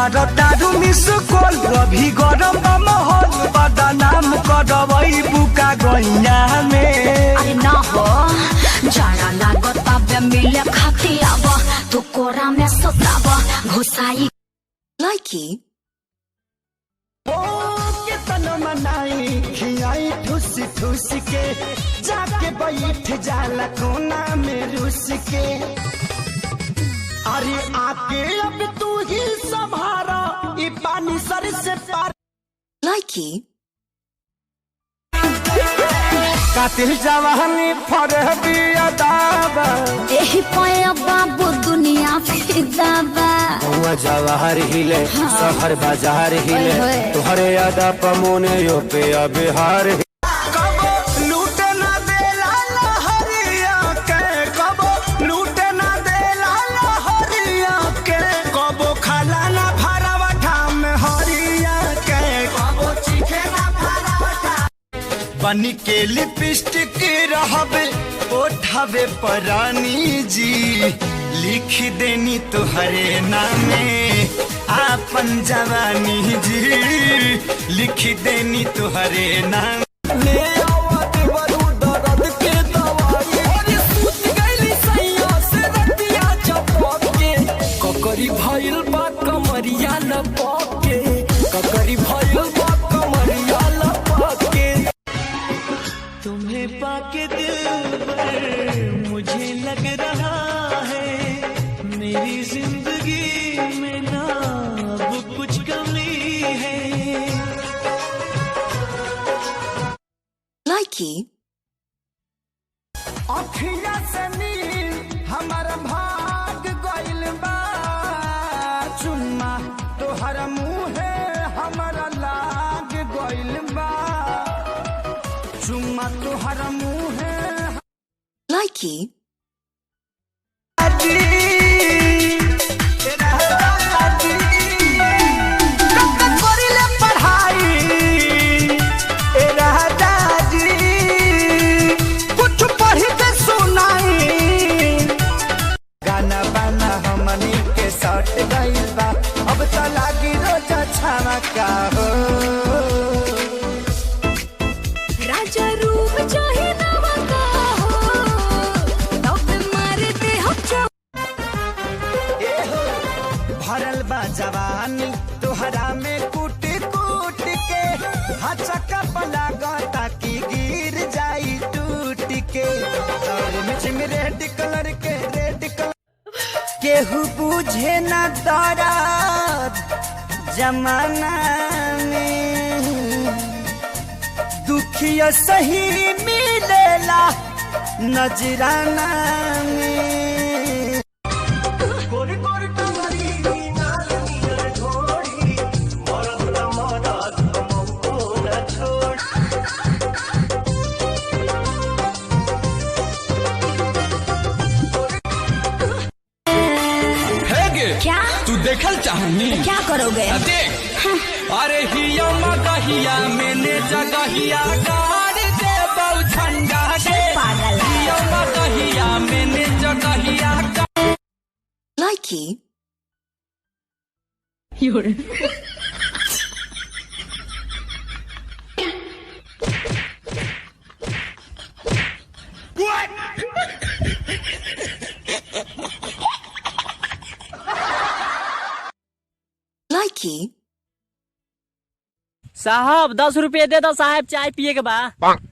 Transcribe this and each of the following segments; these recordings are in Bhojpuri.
मारतारू मिस कॉल अभी गरम माहौल बदनाम करवई बुका गइया में। अरे ना हो जाड़ा लागत अब मिले खाती अब तू कोरा में सुताब घुसाई लाइकी ओ कितना मनाई खियाई ठुस ठुस के जाके बैठ जाला कोना में रुस के। अरे आके अब तू ही संभारा ई पानी सर से पार लाइकी कातिल जवानी फरहबी अदाबा एही पाया बाबू दुनिया फिदाबा हुआ जवाहर हिले शहर बाजार हिले तुहरे अदा पमोने यो पे बिहार कबो लूटे ना देला लहरिया के कबो लूटे ना देला लहरिया के कबो खाला ना भरावा ठाम हरिया के कबो चीखे ना भरावा बनी के लिपस्टिक रहबे ओठावे परानी जी लिख देनी तुहरे नामे आपन जवानी जी लिख देनी तुहरे नाम ले आवत बरू दर्द के दवाई और सूत गइली सैया से रतिया चपक के ककरी भइल बा कमरिया लपक के ककरी भइल बा कमरिया लपक के तुम्हें पाके दिल पर मुझे लग रहा है मेरी जिंदगी में ना अब कुछ कमी है। लाइकी अखिया से नील हमारा भाग गइल बा चुम्मा तोहर मुँहे हमारा लाग गइल बा चुम्मा तोहर मुँहे लाइकी अब तो लागी रोजा छावा का हो राजा रूप चाहे नवा का हो तब मारते हम भरल बा जवानी तोहरा में कूट कूट के हचका पला गता की गिर जाई टूट के और मिच में रेड कलर केहू बुझे न दर्द जमाना में दुखिया सही मिलेला नजराना में गोरी गोरी टंगरी नाल नियर ढोड़ी मरद न मरद हमको न छोड़ क्या तू देखल चाहनी क्या करोगे देख अरे हिया मगहिया मैंने जगहिया गाड़ दे बहु झंडा के पागल हिया मगहिया मैंने जगहिया लाइकी लाइकी साहब 10 रुपये दे दो साहब चाय पिए के बा।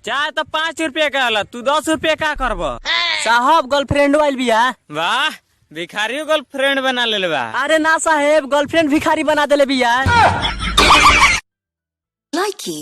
चाय तो 5 रुपये का आला तू 10 रुपये का करब साहब गर्लफ्रेंड आइल बिया। वाह भिखारी गर्लफ्रेंड बना ले बा। अरे ना साहेब गर्लफ्रेंड भिखारी बना देले बिया। लाइकी